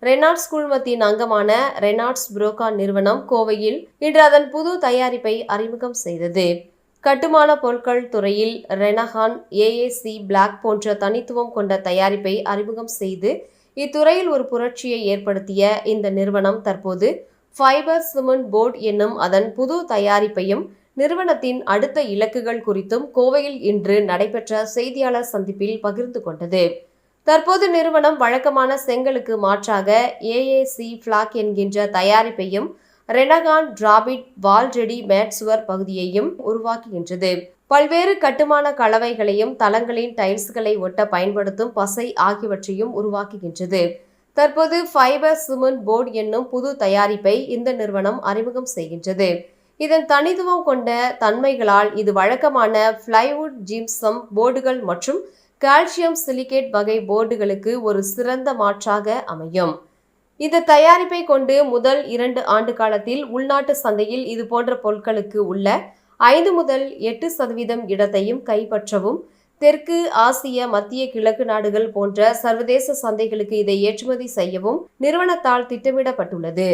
Reynolds குழுமத்தின் அங்கமான Reynolds புரோகான் நிறுவனம் கோவையில் இன்று அதன் புது தயாரிப்பை அறிமுகம் செய்தது. கட்டுமான பொருட்கள் துறையில் ரெனகான், ஏஏசி பிளாக் போன்ற தனித்துவம் கொண்ட தயாரிப்பை அறிமுகம் செய்து இத்துறையில் ஒரு புரட்சியை ஏற்படுத்திய இந்த நிறுவனம் தற்போது ஃபைபர் சிமெண்ட் போர்டு என்னும் அதன் புது தயாரிப்பையும் நிறுவனத்தின் அடுத்த இலக்குகள் குறித்தும் கோவையில் இன்று நடைபெற்ற செய்தியாளர் சந்திப்பில் பகிர்ந்து கொண்டது. தற்போது நிறுவனம் வழக்கமான செங்கலுக்கு மாற்றாக ஏஏசி பிளாக் என்கின்ற தயாரிப்பையும் ரெனகான் டிராபிட் வால்ரெடி மேட் சுவர் பகுதியையும் உருவாக்குகின்றது. பல்வேறு கட்டுமான கலவைகளையும் தளங்களின் டைல்ஸ்களை ஒட்ட பயன்படுத்தும் பசை ஆகியவற்றையும் உருவாக்குகின்றது. தற்போது ஃபைபர் சிமெண்ட் போர்டு என்னும் புது தயாரிப்பை இந்த நிறுவனம் அறிமுகம் செய்கின்றது. இதன் தனித்துவம் கொண்ட தன்மைகளால் இது வழக்கமான பிளைவுட், ஜிப்சம் போர்டுகள் மற்றும் கால்சியம் சிலிகேட் வகை போர்டுகளுக்கு ஒரு சிறந்த மாற்றாக அமையும். இந்த தயாரிப்பை கொண்டு முதல் 2 ஆண்டு காலத்தில் உள்நாட்டு சந்தையில் இது போன்ற பொருட்களுக்கு உள்ள 5 முதல் 8% இடத்தையும் கைப்பற்றவும், தெற்கு ஆசிய, மத்திய கிழக்கு நாடுகள் போன்ற சர்வதேச சந்தைகளுக்கு இதை ஏற்றுமதி செய்யவும் நிறுவனத்தால் திட்டமிடப்பட்டுள்ளது.